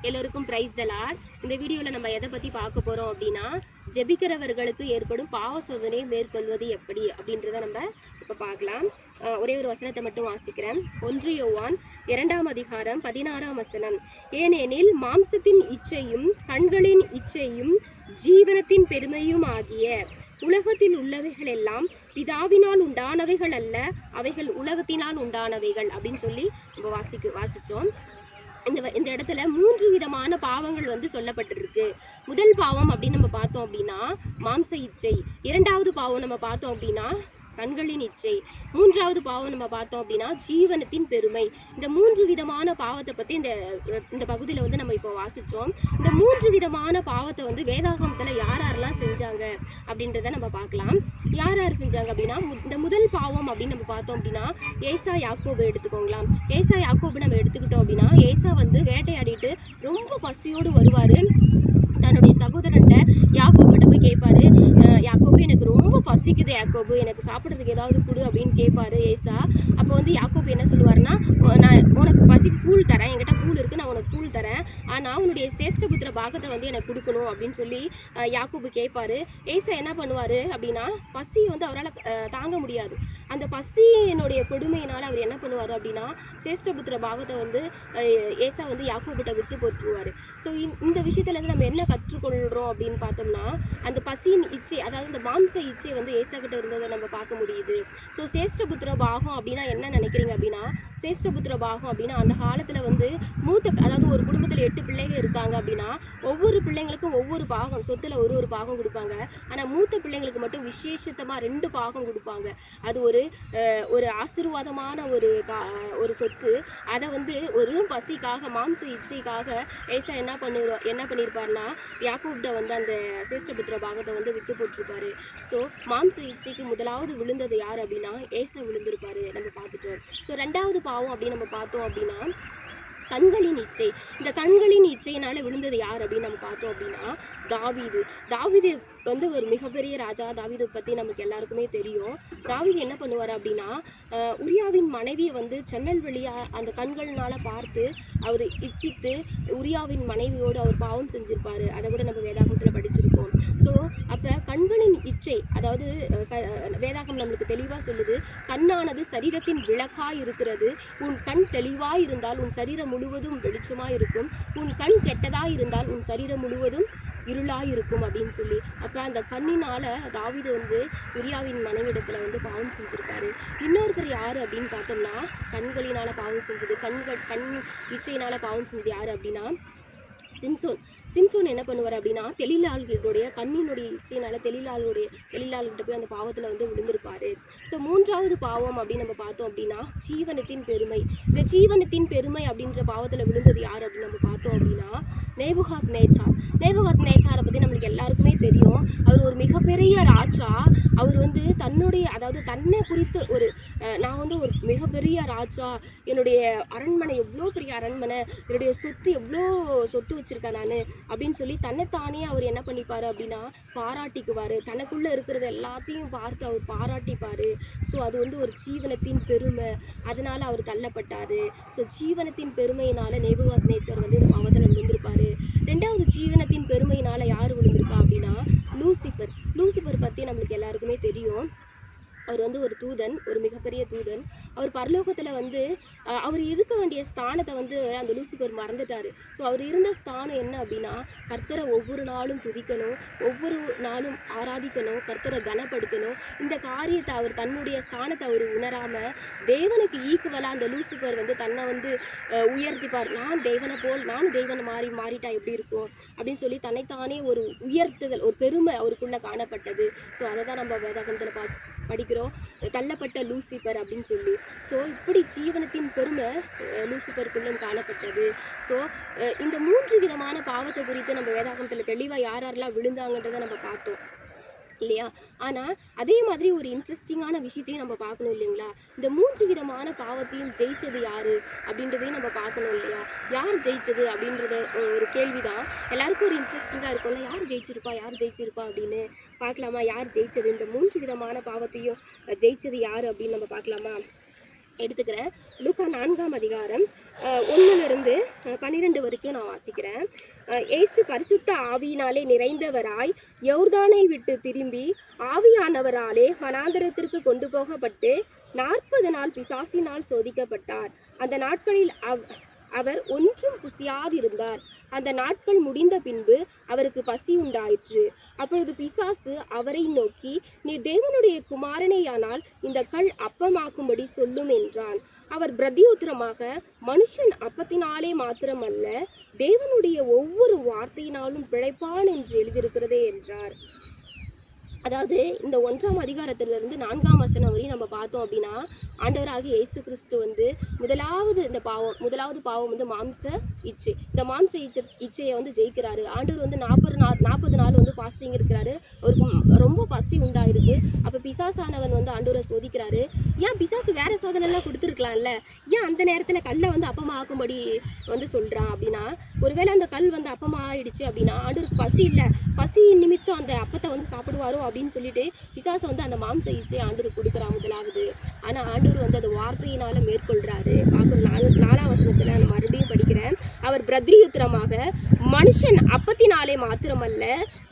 எல்லோருக்கும் praise the Lord. இந்த வீடியோவில் நம்ம எதை பற்றி பார்க்க போகிறோம் அப்படின்னா, ஜெபிக்கிறவர்களுக்கு ஏற்படும் பாவ சோதனை மேற்கொள்வது எப்படி அப்படின்றத நம்ம இப்போ பார்க்கலாம். ஒரே ஒரு வசனத்தை மட்டும் வாசிக்கிறேன். 1 யோவான் 2ஆம் அதிகாரம் 16ஆம் வசனம். ஏனெனில் மாம்சத்தின் இச்சையும் கண்களின் இச்சையும் ஜீவனத்தின் பெருமையும் ஆகிய உலகத்தில் உள்ளவைகள் எல்லாம் பிதாவினால் உண்டானவைகள் அல்ல, அவைகள் உலகத்தினால் உண்டானவைகள் அப்படின்னு சொல்லி நம்ம வாசிச்சோம். இந்த இடத்துல 3 விதமான பாவங்கள் சொல்லப்பட்டிருக்கு. முதல் பாவம் அப்படின்னு நம்ம பார்த்தோம் அப்படின்னா மாம்ச இச்சை. 2வது பாவம் நம்ம பார்த்தோம் அப்படின்னா கண்களின் இச்சை. 3வது பாவம் நம்ம பார்த்தோம் அப்படின்னா ஜீவனத்தின் பெருமை. இந்த 3 விதமான பாவத்தை பற்றி இந்த பகுதியில் நம்ம இப்போ வாசித்தோம். இந்த 3 விதமான பாவத்தை வேதாகமத்தில் யாரெல்லாம் செஞ்சாங்க அப்படின்றத நம்ம பார்க்கலாம். யார் செஞ்சாங்க அப்படின்னா, இந்த முதல் பாவம் அப்படின்னு நம்ம பார்த்தோம் அப்படின்னா ஏசா யாக்கோபு எடுத்துக்கோங்களாம். ஏசா யாக்கோபு நம்ம எடுத்துக்கிட்டோம் அப்படின்னா, ஏசா வேட்டையாடிட்டு ரொம்ப பசியோடு வருவார். தன்னுடைய சகோதரன்ட்ட யாக்கோபுட்ட போய் கேட்பாரு, யாக்கோபு எனக்கு ரொம்ப பசிக்குது, யாக்கோபு எனக்கு சாப்பிட்றதுக்கு ஏதாவது கொடு அப்படின்னு கேட்பாரு ஏசா. அப்போ யாக்கோபு என்ன சொல்லுவாருன்னா, நான் உனக்கு பசிக்கு கூழ் தரேன், என்கிட்ட கூழ் இருக்குது, நான் உனக்கு கூழ் தரேன், ஆனால் உன்னுடைய சேஷ்டபுத்திர பாகத்தை எனக்கு கொடுக்கணும் அப்படின்னு சொல்லி யாக்கோபு கேட்பாரு. ஏசா என்ன பண்ணுவார் அப்படின்னா, பசி அவரால் தாங்க முடியாது. அந்த பசியினுடைய கொடுமையினால் அவர் என்ன பண்ணுவார் அப்படின்னா, சேஷ்டபுத்திர பாகத்தை ஏசா யாக்கோபுட்ட விட்டு போட்டுருவார். ஸோ இந்த விஷயத்துலேருந்து நம்ம என்ன கற்றுக்கொள்கிறோம் அப்படின்னு பார்த்தோம்னா, அந்த பசியின் இச்சை, அதாவது இந்த மாம்ச இச்சை ஏசா கிட்ட இருந்ததை நம்ம பார்க்க முடியுது. ஸோ சேஷ்டபுத்திர பாகம் அப்படின்னா என்ன நினைக்கிறீங்க அப்படின்னா, சேஷ்டபுத்திர பாகம் அப்படின்னா அந்த காலத்தில் மூத்த, அதாவது ஒரு குடும்பத்தில் 8 பிள்ளைகள் இருக்காங்க அப்படின்னா ஒவ்வொரு பிள்ளைங்களுக்கும் ஒவ்வொரு பாகம், சொத்தில் ஒரு பாகம் கொடுப்பாங்க. ஆனால் மூத்த பிள்ளைங்களுக்கு மட்டும் விசேஷத்தமாக 2 பாகம் கொடுப்பாங்க. அது ஒரு ஆசீர்வாதமான ஒரு சொத்து. அதை ஒரு பசிக்காக, மாம்ச இச்சைக்காக ஏசா என்ன பண்ணியிருப்பாருன்னா, யாக்கோப்ட அந்த சேஷ்டபுத்திர பாகத்தை விட்டு போட்டிருப்பாரு. ஸோ மாம்ச இச்சைக்கு முதலாவது விழுந்தது யார் அப்படின்னா ஏசா விழுந்திருப்பாரு, நம்ம பார்த்துட்டோம். ஸோ 2வது பாவம் அப்படின்னு நம்ம பார்த்தோம் அப்படின்னா கண்களின் இச்சை. இந்த கண்களின் இச்சையினால விழுந்தது யார் அப்படின்னு நம்ம பார்த்தோம் அப்படின்னா தாவீது ஒரு மிகப்பெரிய ராஜா. தாவீதை பற்றி நமக்கு எல்லாருக்குமே தெரியும். தாவீது என்ன பண்ணுவார் அப்படின்னா, உரியாவின் மனைவியை ஜன்னல் வழியா அந்த கண்கள்னால பார்த்து அவர் இச்சித்து உரியாவின் மனைவியோடு அவர் பாவம் செஞ்சிருப்பாரு. அதை கூட நம்ம வேதாகமத்தில் படிச்சிருக்கோம். ஸோ அப்போ கண்களின் இச்சை, அதாவது வேதாகம் நம்மளுக்கு தெளிவாக சொல்லுது, கண்ணானது சரீரத்தின் விளக்காய் இருக்கிறது. உன் கண் தெளிவாய் இருந்தால் உன் சரீரம் முழுவதும் வெளிச்சமாய் இருக்கும். உன் கண் கெட்டதாய் இருந்தால் உன் சரீரம் முழுவதும் இருளாய் இருக்கும் அப்படின்னு சொல்லி. அப்போ அந்த கண்ணினால தாவீது உரியாவின் மனைவிடத்துல பாவம் செஞ்சிருப்பாரு. இன்னொருத்தர் யாரு அப்படின்னு பார்த்தோம்னா, கண்களினால பாவம் செஞ்சது, கண் இச்சையினால பாவம் செஞ்சது யாரு அப்படின்னா சிம்சோன் என்ன பண்ணுவார் அப்படின்னா, தெளிலாளுடைய கண்ணினுடைய இச்சையினால தெளிலாள்கிட்ட போய் அந்த பாவத்தில் விழுந்திருப்பாரு. ஸோ 3வது பாவம் அப்படின்னு நம்ம பார்த்தோம் அப்படின்னா ஜீவனத்தின் பெருமை. இந்த ஜீவனத்தின் பெருமை அப்படின்ற பாவத்தில் விழுந்தது யார் அப்படின்னு நம்ம பார்த்தோம் அப்படின்னா நேபுகாத்நேச்சாரை பற்றி நம்மளுக்கு எல்லாருக்குமே தெரியும். அவர் ஒரு மிகப்பெரிய ராஜா. அவர் தன்னுடைய, அதாவது தன்னை குறித்து நான் ஒரு மிகப்பெரிய ராஜா, என்னுடைய அரண்மனை எவ்வளோ பெரிய அரண்மனை, என்னுடைய சொத்து எவ்வளோ சொத்து வச்சிருக்கேன் நான் அப்படின்னு சொல்லி தன்னைத்தானே அவர் என்ன பண்ணிப்பார் அப்படின்னா பாராட்டிக்குவார். தனக்குள்ளே இருக்கிறது எல்லாத்தையும் பார்த்து அவர் பாராட்டிப்பார். ஸோ அது ஒரு ஜீவனத்தின் பெருமை. அதனால அவர் தள்ளப்பட்டார். ஸோ ஜீவனத்தின் பெருமையினால நேபுகாத்நேச்சர் இந்த பாவத்தில் விழுந்திருப்பார். 2வது ஜீவனத்தின் பெருமையினால யார் விழுந்திருப்பா அப்படின்னா லூசிபர் பற்றி நம்மளுக்கு எல்லாருக்குமே தெரியும். அவர் ஒரு தூதன், ஒரு மிகப்பெரிய தூதன். அவர் பரலோகத்தில் அவர் இருக்க வேண்டிய ஸ்தானத்தை அந்த லூசிபர் மறந்துட்டார். ஸோ அவர் இருந்த ஸ்தானம் என்ன அப்படின்னா, கர்த்தரை ஒவ்வொரு நாளும் துதிக்கணும், ஒவ்வொரு நாளும் ஆராதிக்கணும், கர்த்தரை கனப்படுத்தணும். இந்த காரியத்தை அவர் தன்னுடைய ஸ்தானத்தை அவர் உணராமல் தேவனுக்கு ஈக்குவலாக அந்த லூசிபர் தன்னை உயர்த்திப்பார். நான் தேவனை மாறிட்டா எப்படி இருக்கும் அப்படின்னு சொல்லி தன்னைத்தானே ஒரு உயர்த்துதல், ஒரு பெருமை அவருக்குள்ளே காணப்பட்டது. ஸோ அதை தான் நம்ம வேதாகமத்தில் படிக்கிறோம், தள்ளப்பட்ட லூசிபர் அப்படின்னு சொல்லி. ஸோ இப்படி ஜீவனத்தின் பெருமை லூசிபருக்குள்ளும் காணப்பட்டது. ஸோ இந்த 3 விதமான பாவத்தை குறித்து நம்ம வேதாகமத்தில் தெளிவாக யாரெல்லாம் விழுந்தாங்கன்றதை நம்ம பார்த்தோம் இல்லையா? ஆனால் அதே மாதிரி ஒரு இன்ட்ரெஸ்டிங்கான விஷயத்தையும் நம்ம பார்க்கணும் இல்லைங்களா? இந்த 3 விதமான பாவத்தையும் ஜெயிச்சது யாரு அப்படின்றதையும் நம்ம பார்க்கணும் இல்லையா? யார் ஜெயிச்சது அப்படின்றது ஒரு கேள்விதான். எல்லாருக்கும் ஒரு இன்ட்ரெஸ்டிங்காக இருக்கும்ல, யார் ஜெயிச்சிருப்பா அப்படின்னு பார்க்கலாமா? யார் ஜெயிச்சது? இந்த 3 விதமான பாவத்தையும் ஜெயிச்சது யாரு அப்படின்னு நம்ம பார்க்கலாமா? எடுத்துக்கிறேன். லூக்கா 4ஆம் அதிகாரம் 1லிருந்து 12 வரைக்கும் நான் வாசிக்கிறேன். இயேசு பரிசுத்த ஆவியினாலே நிறைந்தவராய் யோர்தானை விட்டு திரும்பி ஆவியானவராலே வனாந்தரத்திற்கு கொண்டு போகப்பட்டு 40 நாள் பிசாசினால் சோதிக்கப்பட்டார். அந்த நாட்களில் அவர் ஒன்றும் புசியாதிருந்தார். அந்த நாட்கள் முடிந்த பின்பு அவருக்கு பசி உண்டாயிற்று. அப்பொழுது பிசாசு அவரை நோக்கி, நீர் தேவனுடைய குமாரனேயானால் இந்த கல் அப்பமாக்கும்படி சொல்லும் என்றான். அவர் பிரதியுத்தரமாக, மனுஷன் அப்பத்தினாலே மாத்திரமல்ல தேவனுடைய ஒவ்வொரு வார்த்தையினாலும் பிழைப்பான் என்று எழுதியிருக்கிறதே என்றார். அதாவது இந்த 1ஆம் அதிகாரத்திலிருந்து 4ஆம் வசனம் வரையும் நம்ம பார்த்தோம் அப்படின்னா, ஆண்டவராகிய இயேசு கிறிஸ்து வந்து முதலாவது பாவம் வந்து மாம்ச இச்சை. இந்த மாம்ச இச்சையை வந்து ஜெயிக்கிறாரு. ஆண்டவர் வந்து 40 நாள் வந்து ஃபாஸ்டிங் இருக்கிறாரு. அவருக்கு ரொம்ப பசி உண்டாயிருக்கு. அப்போ பிசாசானவன் வந்து ஆண்டவரை சோதிக்கிறாரு. ஏன் பிசாசு வேற சோதனைலாம் கொடுத்துருக்கலாம்ல, ஏன் அந்த நேரத்தில் கல்லை வந்து அப்பமா ஆக்கும்படி வந்து சொல்கிறான் அப்படின்னா, ஒருவேளை அந்த கல் வந்து அப்பமா ஆயிடுச்சு அப்படின்னா ஆண்டவருக்கு பசி இல்லை, பசி நிமித்தம் அந்த அப்பத்தை வந்து சாப்பிடுவாரோ அப்படின்னு சொல்லிட்டு பிசாசு வந்து அந்த மாம்ச இச்சையை ஆண்டவர் கொடுக்குறான் முதலாவது. ஆனால் ஆண்டவர் வந்து அந்த வார்த்தையினால மேற்கொள்றாரு. பார்க்குற 4ஆம் வசனத்தில் நான் மறுபடியும் படிக்கிறேன். அவர் பிரதியுத்தரமாக, மனுஷன் அப்பத்தினாலே மாத்திரமல்ல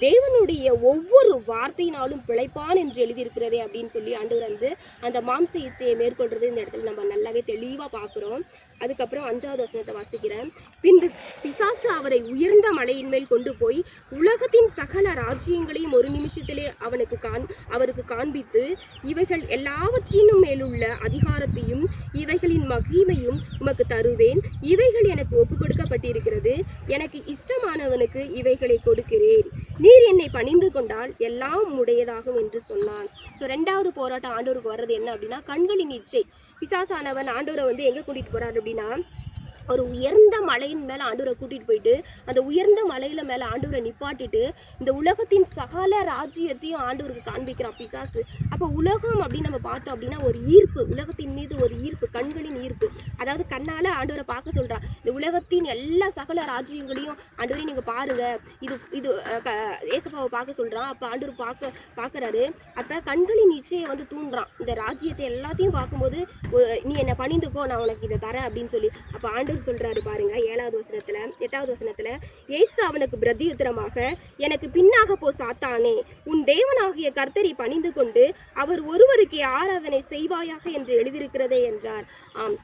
தேவனுடைய ஒவ்வொரு வார்த்தையினாலும் பிழைப்பான் என்று எழுதியிருக்கிறதே அப்படின்னு சொல்லி ஆண்டவர் வந்து அந்த மாம்ச இச்சையை மேற்கொள்றது இந்த இடத்துல நம்ம நல்லாவே தெளிவாக பார்க்குறோம். அதுக்கப்புறம் 5வது வசனத்தை வாசிக்கிறேன். பின்பு பிசாசு அவரை உயர்ந்த மலையின் மேல் கொண்டு போய் உலகத்தின் சகல ராஜ்யங்களையும் ஒரு நிமிஷத்திலே அவருக்கு காண்பித்து, இவைகள் எல்லாவற்றினும் மேலுள்ள அதிகாரத்தையும் இவைகளின் மகிமையும் உமக்கு தருவேன். இவைகள் எனக்கு ஒப்பு கொடுக்கப்பட்டிருக்கிறது. எனக்கு இஷ்டமானவனுக்கு இவைகளை கொடுக்கிறேன். நீர் என்னை பணிந்து கொண்டால் எல்லாம் உடையதாகும் என்று சொன்னான். ஸோ 2வது போராட்டம் ஆண்டவருக்கு வர்றது என்ன அப்படின்னா, கண்களின் இச்சை. பிசாசானவன் ஆண்டவரை வந்து எங்கே கூட்டிகிட்டு போறாரு அப்படின்னா, ஒரு உயர்ந்த மலையின் மேலே ஆண்டவரை கூட்டிகிட்டு போயிட்டு அந்த உயர்ந்த மலையில மேலே ஆண்டவரை நிப்பாட்டிட்டு இந்த உலகத்தின் சகல ராஜ்யத்தையும் ஆண்டவருக்கு காண்பிக்கிறான் பிசாசு. அப்போ உலகம் அப்படின்னு நம்ம பார்த்தோம் அப்படின்னா ஒரு ஈர்ப்பு, உலகத்தின் மீது ஒரு ஈர்ப்பு, கண்களின் ஈர்ப்பு. அதாவது கண்ணால் ஆண்டவரை பார்க்க சொல்கிறான். இந்த உலகத்தின் எல்லா சகல ராஜ்யங்களையும் ஆண்டவரையும் நீங்கள் பாருங்க, இது ஏசப்பாவை பார்க்க சொல்கிறான். அப்போ ஆண்டவர் பார்க்குறாரு. அப்போ கண்களின் இச்சையை வந்து தூண்டுறான். இந்த ராஜ்யத்தை எல்லாத்தையும் பார்க்கும்போது நீ என்னை பணிந்துக்கோ, நான் உனக்கு இதை தரேன் அப்படின்னு சொல்லி. அப்போ ஆண்டவர் சொல்றாரு பாருங்க 8வது வசனத்துல, இயேசு அவனுக்கு பிரதியுத்தரமாக, எனக்கு பின்னாக போ சாத்தானே, உன் தேவனாகிய கர்த்தரை பணிந்து கொண்டு அவர் ஒருவருக்கே ஆராதனை செய்வாயாக என்று எழுதியிருக்கிறதே என்றார். ஆம்,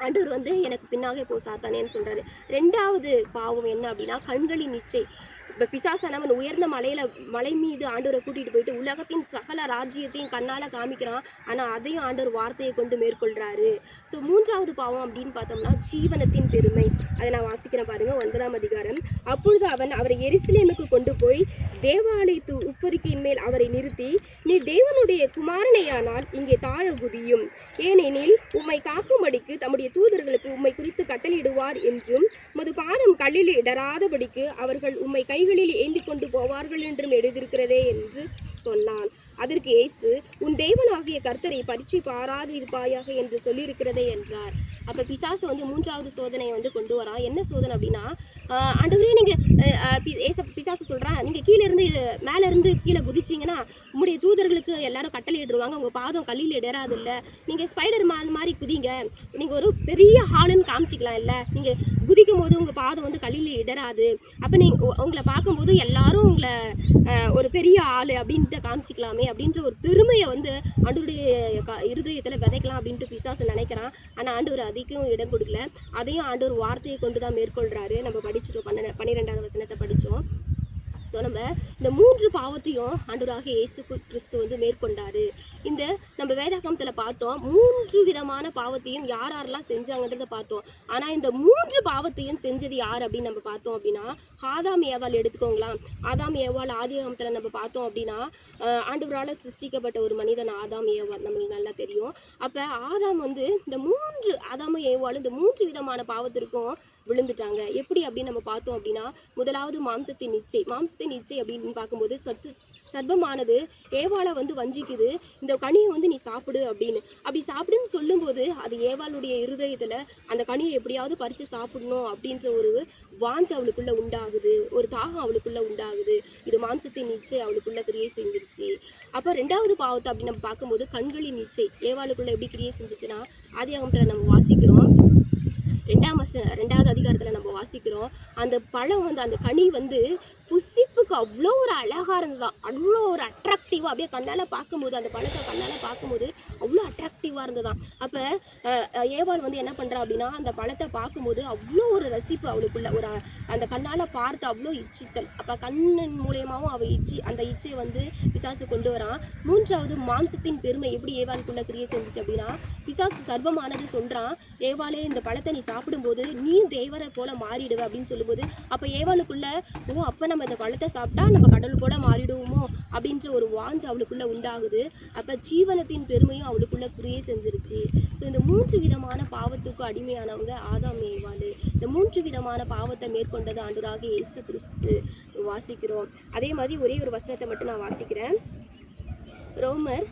ஆண்டவர் வந்து எனக்கு பின்னாக போ சாத்தானேன்னு சொல்றாரு. 2வது பாவம் என்ன அப்படின்னா, கண்களின் இச்சை. இப்போ பிசாசானவன் உயர்ந்த மலை மீது ஆண்டவரை கூட்டிகிட்டு போயிட்டு உலகத்தின் சகல ராஜ்யத்தையும் கண்ணால் காமிக்கிறான். ஆனால் அதையும் ஆண்டவர் வார்த்தையை கொண்டு மேற்கொள்கிறாரு. ஸோ 3வது பாவம் அப்படின்னு பார்த்தோம்னா, ஜீவனத்தின் பெருமை. அதை நான் வாசிக்கிறேன் பாருங்க, 9ஆம் அதிகாரம். அப்பொழுது அவன் அவரை எருசலேமுக்கு கொண்டு போய் தேவாலயத்து உப்பரிக்கையின் மேல் அவரை நிறுத்தி, நீ தேவனுடைய குமாரனையானால் இங்கே தாழ குதியும், ஏனெனில் உம்மை காக்கும்படிக்கு தம்முடைய தூதர்களுக்கு உம்மை குறித்து கட்டளையிடுவார் என்றும் உமது பாதம் கல்லில் இடராதபடிக்கு அவர்கள் உம்மை கைகளில் ஏந்தி கொண்டு போவார்கள் என்றும் எழுதியிருக்கிறதே என்று சொன்னான். அதற்கு இயேசு, உன் தேவனாகிய கர்த்தரை பரீட்சை பாராது இருப்பாயாக என்று சொல்லியிருக்கிறதே என்றார். அப்போ பிசாசு வந்து 3வது சோதனையை வந்து கொண்டு வரான். என்ன சோதனை அப்படின்னா, ஆண்டவரே நீங்கள் பிசாசு சொல்கிறான், நீங்கள் மேலே இருந்து கீழே குதிச்சிங்கன்னா உங்களுடைய தூதர்களுக்கு எல்லாரும் கட்டளையிடுவாங்க, உங்கள் பாதம் கல்லில் இடராது இல்லை, நீங்கள் ஸ்பைடர் மேன் மாதிரி குதிங்க, நீங்கள் ஒரு பெரிய ஹாலுன்னு காமிச்சிக்கலாம் இல்லை, நீங்கள் குதிக்கும் போது உங்கள் பாதம் வந்து கல்லில் இடராது, அப்போ உங்களை பார்க்கும்போது எல்லாரும் உங்களை ஒரு பெரிய ஆள் அப்படின்ட்டு காமிச்சிக்கலாமே அப்படின்ற ஒரு பெருமையை வந்து ஆண்டவருடைய இருதயத்தில் விதைக்கலாம் அப்படின்ட்டு பிசாசு நினைக்கிறான். ஆனால் ஆண்டவர் அதுக்கும் இடம் கொடுக்கல. அதையும் ஆண்டவர் வார்த்தையை கொண்டு தான் மேற்கொள்கிறாரு. நம்ம படிச்சுட்டோம், 12வது வசனத்தை படித்தோம். ஸோ இந்த 3 பாவத்தையும் ஆண்டவராகிய இயேசு கிறிஸ்து வந்து மேற்கொண்டாரு. நம்ம வேதாகமத்தில் பார்த்தோம், 3 விதமான பாவத்தையும் யாரெல்லாம் செஞ்சாங்கன்றத பார்த்தோம். ஆனால் இந்த 3 பாவத்தையும் செஞ்சது யார் அப்படின்னு நம்ம பார்த்தோம் அப்படின்னா, ஆதாம் ஏவாள் எடுத்துக்கோங்களா. ஆதாம் ஏவாள் ஆதியாகமத்தில் நம்ம பார்த்தோம் அப்படின்னா, ஆண்டவரால் சிருஷ்டிக்கப்பட்ட ஒரு மனிதன் ஆதாம் ஏவாள், நம்மளுக்கு நல்லா தெரியும். அப்போ ஆதாம் வந்து ஆதாமும் ஏவாளும் இந்த 3 விதமான பாவத்திற்கும் விழுந்துட்டாங்க. எப்படி அப்படின்னு நம்ம பார்த்தோம் அப்படின்னா, முதலாவது மாம்சத்தின் இச்சை அப்படின்னு பார்க்கும்போது சர்ப்பமானது ஏவாளை வந்து வஞ்சிக்குது. இந்த கனியை வந்து நீ சாப்பிடு அப்படின்னு. அப்படி சாப்பிடுன்னு சொல்லும்போது அது ஏவாளுடைய இருதயத்துல அந்த கனியை எப்படியாவது பறித்து சாப்பிடணும் அப்படின்ற ஒரு வாஞ்சை அவளுக்குள்ள உண்டாகுது, ஒரு தாகம் அவளுக்குள்ள உண்டாகுது. இது மாம்சத்தின் இச்சை அவளுக்குள்ள கிரியை செஞ்சிருச்சு. அப்போ ரெண்டாவது பாவத்தை அப்படி நம்ம பார்க்கும்போது கண்களின் இச்சை ஏவாளுக்குள்ள எப்படி கிரியை செஞ்சிச்சுன்னா, ஆதியாகமத்துல நம்ம வாசிக்கிறோம். 2வது அதிகாரத்துல நம்ம வாசிக்கிறோம். அந்த பழம் வந்து அந்த கனி வந்து புசிப்புக்கு அவ்வளோ ஒரு அழகா இருந்ததாம். அவ்வளோ ஒரு அட்ராக்டிவா அப்படியே கண்ணால பார்க்கும்போது அந்த பழத்தை கண்ணால பார்க்கும்போது அவ்வளோ அட்ராக்டிவா இருந்ததாம். அப்ப ஏவாள் வந்து என்ன பண்றா அப்படின்னா, அந்த பழத்தை பார்க்கும்போது அவ்வளோ ஒரு ரசிப்பு அவளுக்குள்ள ஒரு அந்த கண்ணால பார்த்து அவ்வளோ இச்சித்தல். அப்ப கண்ணின் மூலியமாவும் அந்த இச்சையை வந்து பிசாசு கொண்டு வரான். 3வது மாம்சத்தின் பெருமை எப்படி ஏவாளுக்குள்ள கிரியை செஞ்சுச்சு அப்படின்னா, பிசாசு சர்வமானது சொல்றான், ஏவாளே இந்த பழத்தை நீ சாப்பிடும்போது நீ தேவரை போல மாறிடுவ அப்படின்னு சொல்லும்போது, அப்ப ஏவாளுக்குள்ள அப்ப நம்ம இந்த பழத்தை சாப்பிட்டா நம்ம கடல் போல மாறிடுவோமோ அப்படின்ற ஒரு வாஞ்சு அவளுக்குள்ள உண்டாகுது. அப்ப ஜீவனத்தின் பெருமையும் அவளுக்குள்ள கிரியை செஞ்சிருச்சு. ஸோ இந்த 3 விதமான பாவத்துக்கு அடிமையானவங்க ஆதாம் ஏவாளு. இந்த 3 விதமான பாவத்தை மேற்கொண்டது ஆண்டவராகிய இயேசு கிறிஸ்து வாசிக்கிறோம். அதே மாதிரி ஒரே ஒரு வசனத்தை மட்டும் நான் வாசிக்கிறேன். ரோமர்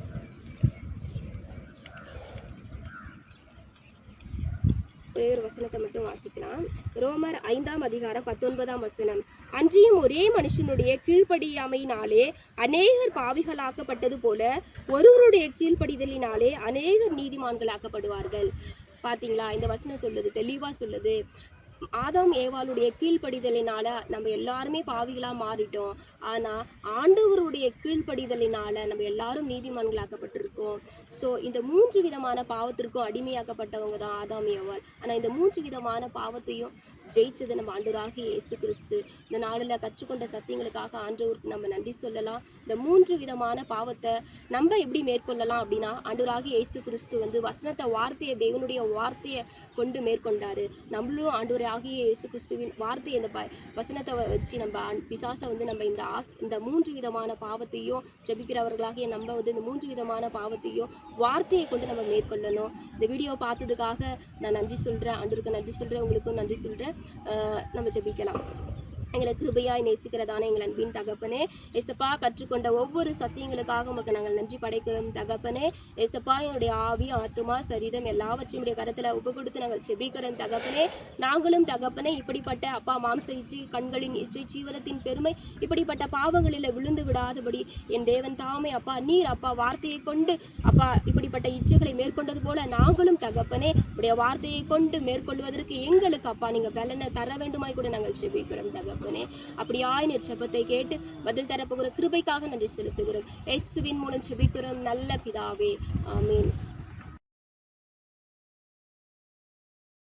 ஒரே ஒரு வசனத்தை மட்டும் வாசிக்கலாம். ரோமர் 5ஆம் அதிகாரம் 19ஆம் வசனம். அன்றியும் ஒரே மனுஷனுடைய கீழ்ப்படியாமையினாலே அநேகர் பாவிகளாக்கப்பட்டது போல ஒருவருடைய கீழ்ப்படிதலினாலே அநேகர் நீதிமான்களாக்கப்படுவார்கள். பாத்தீங்களா, இந்த வசனம் சொல்லுது, தெளிவா சொல்லுது. ஆதாம் ஏவாளுடைய கீழ்ப்படிதலினால நம்ம எல்லாருமே பாவிகளா மாறிட்டோம். ஆனா ஆண்டவருடைய கீழ்ப்படிதலினால நம்ம எல்லாரும் நீதிமான்களாக்கப்பட்டிருக்கோம். ஸோ இந்த 3 விதமான பாவத்திற்கும் அடிமையாக்கப்பட்டவங்க தான் ஆதாம் ஏவாள். ஆனா இந்த 3 விதமான பாவத்தையும் ஜெயிச்சது நம்ம ஆண்டவராகிய இயேசு கிறிஸ்து. இந்த நாளில் கற்றுக்கொண்ட சத்தியங்களுக்காக ஆண்டவருக்கு நம்ம நன்றி சொல்லலாம். இந்த 3 விதமான பாவத்தை நம்ம எப்படி மேற்கொள்ளலாம் அப்படின்னா, ஆண்டவராகிய இயேசு கிறிஸ்து வந்து வார்த்தையை தேவனுடைய வார்த்தையை கொண்டு மேற்கொண்டாரு. நம்மளும் ஆண்டவராகிய இயேசு கிறிஸ்துவின் வார்த்தையை இந்த வசனத்தை வச்சு நம்ம பிசாசை வந்து நம்ம இந்த 3 விதமான பாவத்தையும் ஜெபிக்கிறவர்களாகிய நம்ம வந்து இந்த 3 விதமான பாவத்தையும் வார்த்தையை கொண்டு நம்ம மேற்கொள்ளணும். இந்த வீடியோ பார்த்ததுக்காக நான் நன்றி சொல்றேன். ஆண்டவருக்கு நன்றி சொல்றேன், உங்களுக்கும் நன்றி சொல்றேன். நம்ம ஜெபிக்கலாம். எங்களை கிருபையாய் நேசிக்கிறதான எங்கள் அன்பின் தகப்பனே, ஏசப்பா கற்றுக்கொண்ட ஒவ்வொரு சத்தியங்களுக்காக உமக்கு நாங்கள் நன்றி படைக்கிறோம் தகப்பனே. ஏசப்பா என்னுடைய ஆவி, ஆத்துமா, சரீரம் எல்லாவற்றையும் உடைய கரத்துல ஒப்பு கொடுத்து நாங்கள் ஜெபிக்கிறோம் தகப்பனே. நாங்களும் தகப்பனே இப்படிப்பட்ட அப்பா மாம்ச இச்சை, கண்களின் இச்சை, ஜீவனத்தின் பெருமை இப்படிப்பட்ட பாவங்களில் விழுந்து விடாதபடி என் தேவன் தாமே அப்பா நீர் அப்பா வார்த்தையை கொண்டு அப்பா இப்படிப்பட்ட இச்சைகளை மேற்கொண்டது போல நாங்களும் தகப்பனே உடைய வார்த்தையை கொண்டு மேற்கொள்வதற்கு எங்களுக்கு அப்பா நீங்க பலனை தர வேண்டுமாய் கூட நாங்கள் ஜெபிக்கிறோம் தகப்பனே. அப்படியாய் நீர் ஜெபத்தை கேட்டு பதில் தரப்போகிற கிருபைக்காக நன்றி செலுத்துகிறோம். இயேசுவின் மூலம் ஜெபிக்கிறோம் நல்ல பிதாவே, ஆமென்.